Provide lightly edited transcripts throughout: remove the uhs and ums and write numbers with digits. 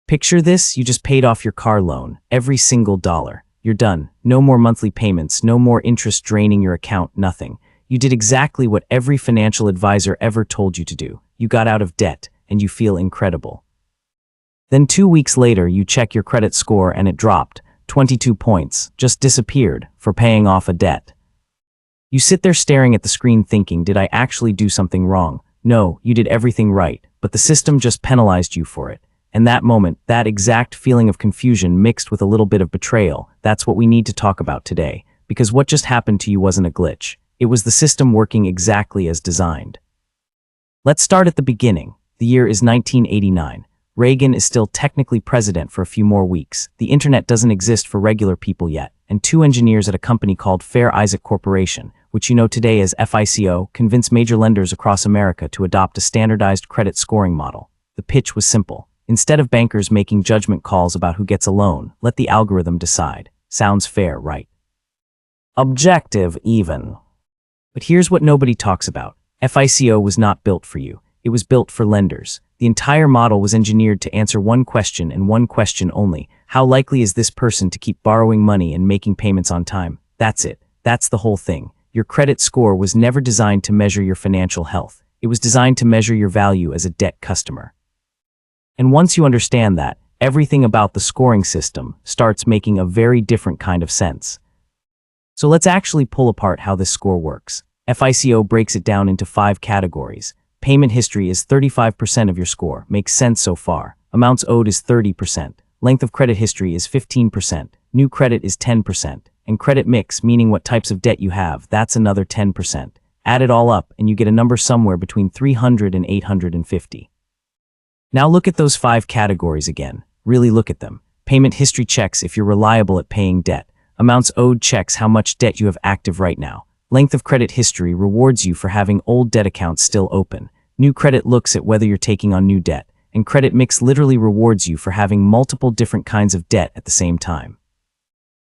Picture this, you just paid off your car loan, every single dollar. You're done. No more monthly payments, no more interest draining your account, nothing. You did exactly what every financial advisor ever told you to do. You got out of debt, and you feel incredible. Then 2 weeks later, you check your credit score and it dropped. 22 points, just disappeared, for paying off a debt. You sit there staring at the screen thinking, did I actually do something wrong? No, you did everything right, but the system just penalized you for it. And that moment, that exact feeling of confusion mixed with a little bit of betrayal, that's what we need to talk about today. Because what just happened to you wasn't a glitch. It was the system working exactly as designed. Let's start at the beginning. The year is 1989. Reagan is still technically president for a few more weeks. The internet doesn't exist for regular people yet, and 2 engineers at a company called Fair Isaac Corporation, which you know today as FICO, convinced major lenders across America to adopt a standardized credit scoring model. The pitch was simple. Instead of bankers making judgment calls about who gets a loan, let the algorithm decide. Sounds fair, right? Objective, even. But here's what nobody talks about. FICO was not built for you. It was built for lenders. The entire model was engineered to answer one question and one question only. How likely is this person to keep borrowing money and making payments on time? That's it. That's the whole thing. Your credit score was never designed to measure your financial health. It was designed to measure your value as a debt customer. And once you understand that, everything about the scoring system starts making a very different kind of sense. So let's actually pull apart how this score works. FICO breaks it down into 5 categories. Payment history is 35% of your score. Makes sense so far. Amounts owed is 30%. Length of credit history is 15%. New credit is 10%. And credit mix, meaning what types of debt you have, that's another 10%. Add it all up and you get a number somewhere between 300 and 850. Now look at those 5 categories again. Really look at them. Payment history checks if you're reliable at paying debt. Amounts owed checks how much debt you have active right now. Length of credit history rewards you for having old debt accounts still open. New credit looks at whether you're taking on new debt. And credit mix literally rewards you for having multiple different kinds of debt at the same time.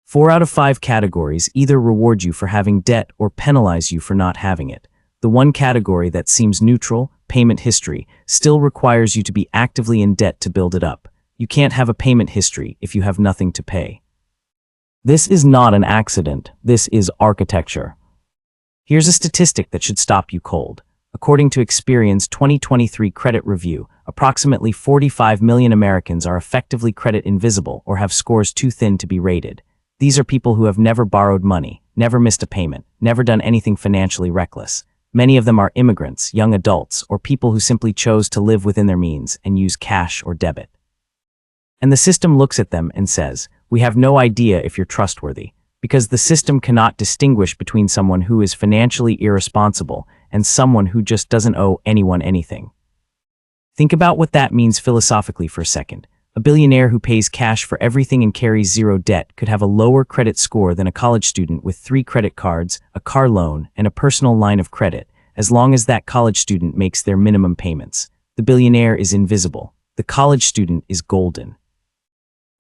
4 out of 5 categories either reward you for having debt or penalize you for not having it. The one category that seems neutral, payment history, still requires you to be actively in debt to build it up. You can't have a payment history if you have nothing to pay. This is not an accident. This is architecture. Here's a statistic that should stop you cold. According to Experian's 2023 credit review, approximately 45 million Americans are effectively credit invisible or have scores too thin to be rated. These are people who have never borrowed money, never missed a payment, never done anything financially reckless. Many of them are immigrants, young adults, or people who simply chose to live within their means and use cash or debit. And the system looks at them and says, we have no idea if you're trustworthy, because the system cannot distinguish between someone who is financially irresponsible and someone who just doesn't owe anyone anything. Think about what that means philosophically for a second. A billionaire who pays cash for everything and carries 0 debt could have a lower credit score than a college student with 3 credit cards, a car loan, and a personal line of credit, as long as that college student makes their minimum payments. The billionaire is invisible. The college student is golden.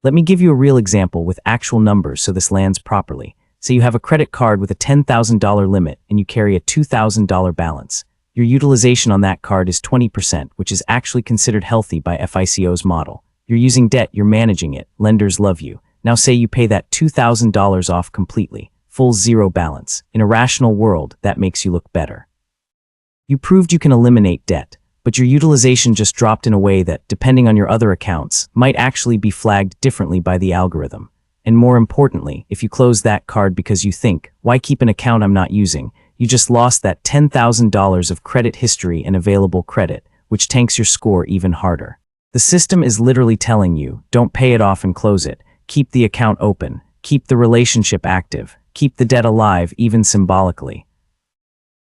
Let me give you a real example with actual numbers so this lands properly. Say you have a credit card with a $10,000 limit and you carry a $2,000 balance. Your utilization on that card is 20%, which is actually considered healthy by FICO's model. You're using debt, you're managing it, lenders love you. Now say you pay that $2,000 off completely, full 0 balance. In a rational world, that makes you look better. You proved you can eliminate debt, but your utilization just dropped in a way that, depending on your other accounts, might actually be flagged differently by the algorithm. And more importantly, if you close that card because you think, why keep an account I'm not using, you just lost that $10,000 of credit history and available credit, which tanks your score even harder. The system is literally telling you, don't pay it off and close it, keep the account open, keep the relationship active, keep the debt alive even symbolically.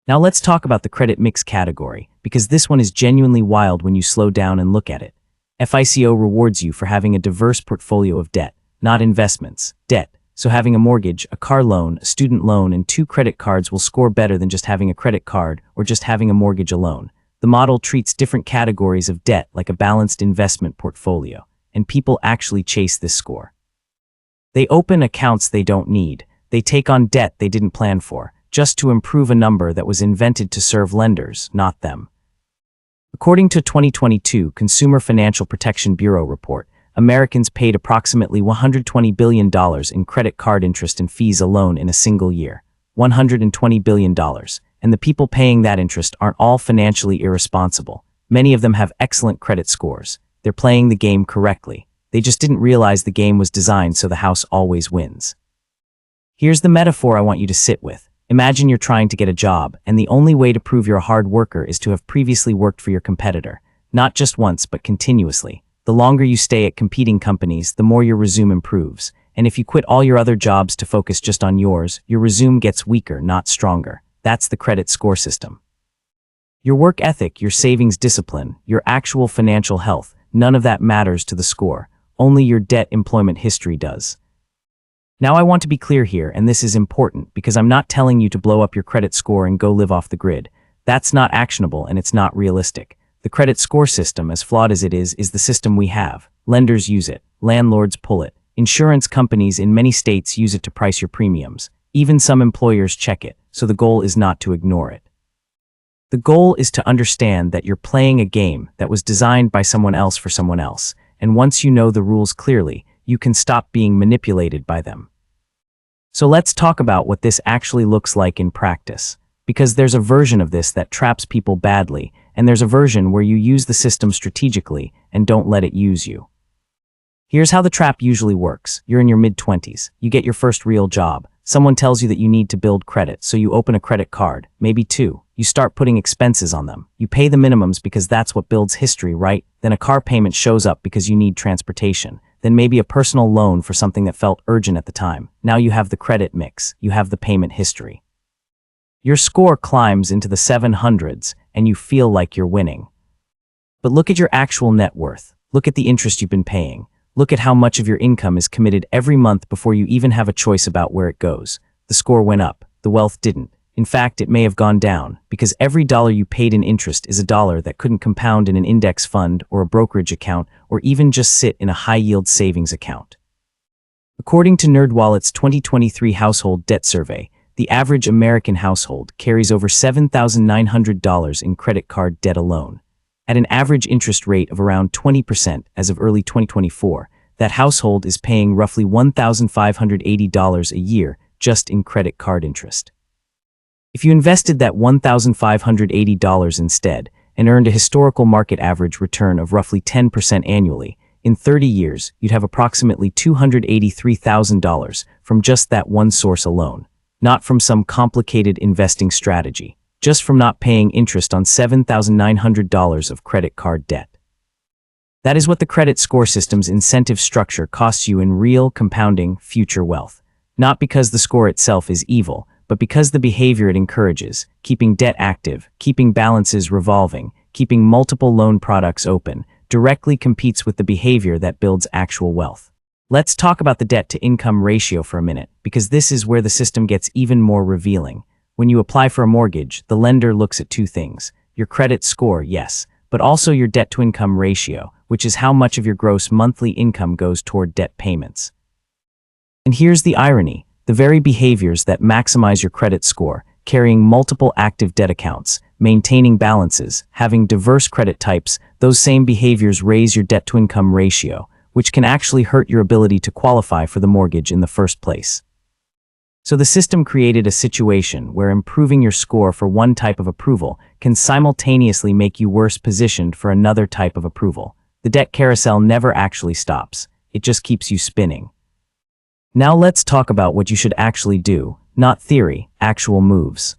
Now let's talk about the credit mix category, because this one is genuinely wild when you slow down and look at it. FICO rewards you for having a diverse portfolio of debt, not investments, debt. So having a mortgage, a car loan, a student loan, and 2 credit cards will score better than just having a credit card or just having a mortgage alone. The model treats different categories of debt like a balanced investment portfolio, and people actually chase this score. They open accounts they don't need. They take on debt they didn't plan for, just to improve a number that was invented to serve lenders, not them. According to a 2022 Consumer Financial Protection Bureau report, Americans paid approximately $120 billion in credit card interest and fees alone in a single year. $120 billion. And the people paying that interest aren't all financially irresponsible. Many of them have excellent credit scores. They're playing the game correctly. They just didn't realize the game was designed so the house always wins. Here's the metaphor I want you to sit with. Imagine you're trying to get a job, and the only way to prove you're a hard worker is to have previously worked for your competitor. Not just once, but continuously. The longer you stay at competing companies, the more your resume improves. And if you quit all your other jobs to focus just on yours, your resume gets weaker, not stronger. That's the credit score system. Your work ethic, your savings discipline, your actual financial health, none of that matters to the score. Only your debt employment history does. Now I want to be clear here, and this is important, because I'm not telling you to blow up your credit score and go live off the grid. That's not actionable and it's not realistic. The credit score system, as flawed as it is the system we have. Lenders use it. Landlords pull it. Insurance companies in many states use it to price your premiums. Even some employers check it, so the goal is not to ignore it. The goal is to understand that you're playing a game that was designed by someone else for someone else, and once you know the rules clearly, you can stop being manipulated by them. So let's talk about what this actually looks like in practice, because there's a version of this that traps people badly, and there's a version where you use the system strategically and don't let it use you. Here's how the trap usually works. You're in your mid-20s. You get your first real job. Someone tells you that you need to build credit, so you open a credit card, maybe two. You start putting expenses on them. You pay the minimums because that's what builds history, right? Then a car payment shows up because you need transportation. Then maybe a personal loan for something that felt urgent at the time. Now you have the credit mix. You have the payment history. Your score climbs into the 700s and you feel like you're winning. But look at your actual net worth. Look at the interest you've been paying. Look at how much of your income is committed every month before you even have a choice about where it goes. The score went up. The wealth didn't. In fact, it may have gone down, because every dollar you paid in interest is a dollar that couldn't compound in an index fund or a brokerage account or even just sit in a high-yield savings account. According to NerdWallet's 2023 Household Debt Survey, the average American household carries over $7,900 in credit card debt alone. At an average interest rate of around 20% as of early 2024, that household is paying roughly $1,580 a year just in credit card interest. If you invested that $1,580 instead and earned a historical market average return of roughly 10% annually, in 30 years, you'd have approximately $283,000 from just that one source alone, not from some complicated investing strategy, just from not paying interest on $7,900 of credit card debt. That is what the credit score system's incentive structure costs you in real, compounding, future wealth. Not because the score itself is evil, but because the behavior it encourages, keeping debt active, keeping balances revolving, keeping multiple loan products open, directly competes with the behavior that builds actual wealth. Let's talk about the debt-to-income ratio for a minute, because this is where the system gets even more revealing. When you apply for a mortgage, the lender looks at two things: your credit score, yes, but also your debt-to-income ratio, which is how much of your gross monthly income goes toward debt payments. And here's the irony. The very behaviors that maximize your credit score, carrying multiple active debt accounts, maintaining balances, having diverse credit types, those same behaviors raise your debt-to-income ratio, which can actually hurt your ability to qualify for the mortgage in the first place. So the system created a situation where improving your score for one type of approval can simultaneously make you worse positioned for another type of approval. The debt carousel never actually stops. It just keeps you spinning. Now let's talk about what you should actually do, not theory, actual moves.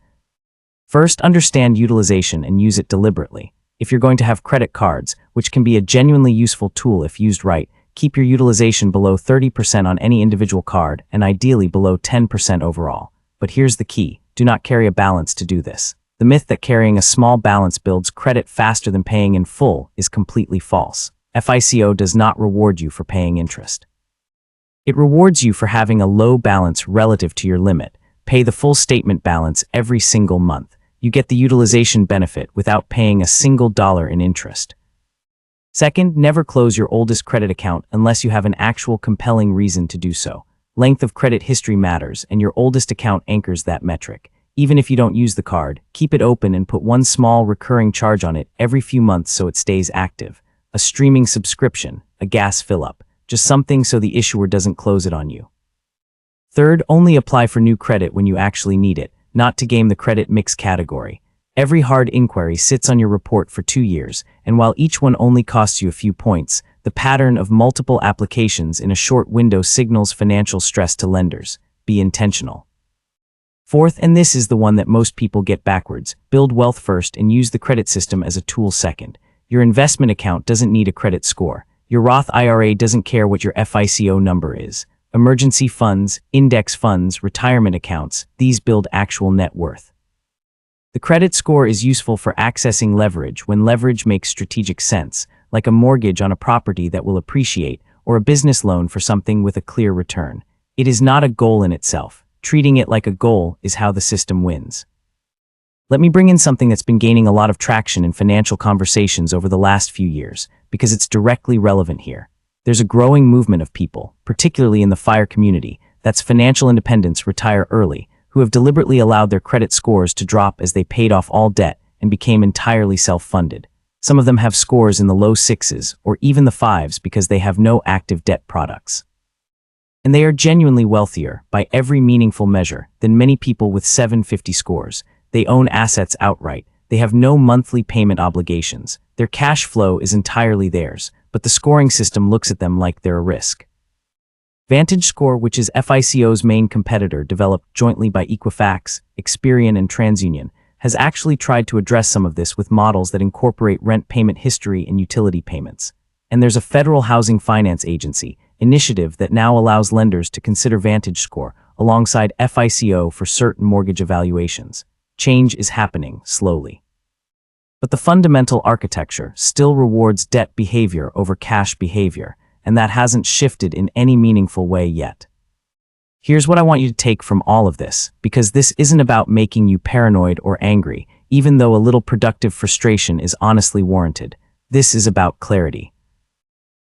First, understand utilization and use it deliberately. If you're going to have credit cards, which can be a genuinely useful tool if used right, keep your utilization below 30% on any individual card and ideally below 10% overall. But here's the key: do not carry a balance to do this. The myth that carrying a small balance builds credit faster than paying in full is completely false. FICO does not reward you for paying interest. It rewards you for having a low balance relative to your limit. Pay the full statement balance every single month. You get the utilization benefit without paying a single dollar in interest. Second, never close your oldest credit account unless you have an actual compelling reason to do so. Length of credit history matters, and your oldest account anchors that metric. Even if you don't use the card, keep it open and put one small recurring charge on it every few months so it stays active. A streaming subscription, a gas fill-up. just something so the issuer doesn't close it on you. Third, only apply for new credit when you actually need it, not to game the credit mix category. Every hard inquiry sits on your report for 2 years, and while each one only costs you a few points, the pattern of multiple applications in a short window signals financial stress to lenders. Be intentional. Fourth, and this is the one that most people get backwards, build wealth first and use the credit system as a tool second. Your investment account doesn't need a credit score. Your Roth IRA doesn't care what your FICO number is. Emergency funds, index funds, retirement accounts, these build actual net worth. The credit score is useful for accessing leverage when leverage makes strategic sense, like a mortgage on a property that will appreciate or a business loan for something with a clear return. It is not a goal in itself. Treating it like a goal is how the system wins. Let me bring in something that's been gaining a lot of traction in financial conversations over the last few years, because it's directly relevant here. There's a growing movement of people, particularly in the FIRE community, that's financial independence retire early, who have deliberately allowed their credit scores to drop as they paid off all debt and became entirely self-funded. Some of them have scores in the low 6s or even the 5s because they have no active debt products. And they are genuinely wealthier, by every meaningful measure, than many people with 750 scores. They own assets outright. They have no monthly payment obligations. Their cash flow is entirely theirs, but the scoring system looks at them like they're a risk. VantageScore, which is FICO's main competitor, developed jointly by Equifax, Experian, and TransUnion, has actually tried to address some of this with models that incorporate rent payment history and utility payments. And there's a federal housing finance agency initiative that now allows lenders to consider VantageScore alongside FICO for certain mortgage evaluations. Change is happening slowly. But the fundamental architecture still rewards debt behavior over cash behavior, and that hasn't shifted in any meaningful way yet. Here's what I want you to take from all of this, because this isn't about making you paranoid or angry, even though a little productive frustration is honestly warranted. This is about clarity.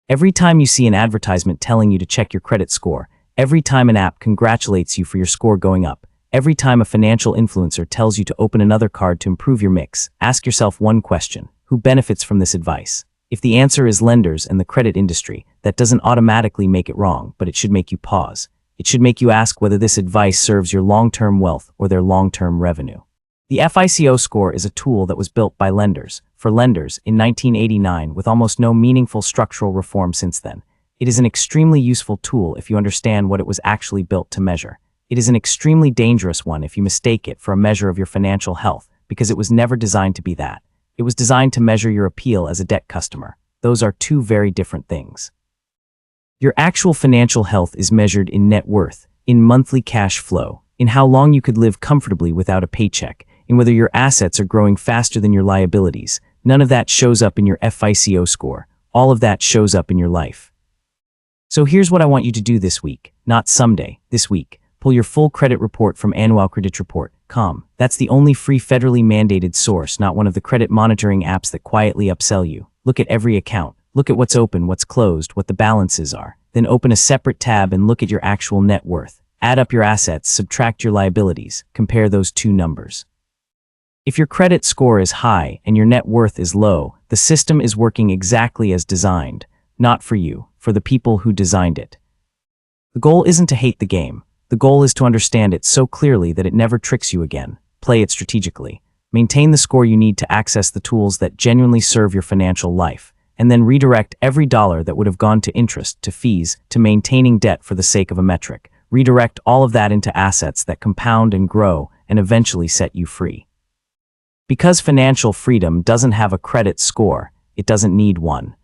Every time you see an advertisement telling you to check your credit score, every time an app congratulates you for your score going up, every time a financial influencer tells you to open another card to improve your mix, ask yourself one question: who benefits from this advice? If the answer is lenders and the credit industry, that doesn't automatically make it wrong, but it should make you pause. It should make you ask whether this advice serves your long-term wealth or their long-term revenue. The FICO score is a tool that was built by lenders, for lenders, in 1989 with almost no meaningful structural reform since then. It is an extremely useful tool if you understand what it was actually built to measure. It is an extremely dangerous one if you mistake it for a measure of your financial health, because it was never designed to be that. It was designed to measure your appeal as a debt customer. Those are two very different things. Your actual financial health is measured in net worth, in monthly cash flow, in how long you could live comfortably without a paycheck, in whether your assets are growing faster than your liabilities. None of that shows up in your FICO score. All of that shows up in your life. So here's what I want you to do this week, not someday, this week. Pull your full credit report from annualkreditreport.com. That's the only free federally mandated source, not one of the credit monitoring apps that quietly upsell you. Look at every account. Look at what's open, what's closed, what the balances are. Then open a separate tab and look at your actual net worth. Add up your assets, subtract your liabilities. Compare those two numbers. If your credit score is high and your net worth is low, the system is working exactly as designed. Not for you, for the people who designed it. The goal isn't to hate the game. The goal is to understand it so clearly that it never tricks you again. Play it strategically. Maintain the score you need to access the tools that genuinely serve your financial life, and then redirect every dollar that would have gone to interest, to fees, to maintaining debt for the sake of a metric. Redirect all of that into assets that compound and grow and eventually set you free. Because financial freedom doesn't have a credit score, it doesn't need one.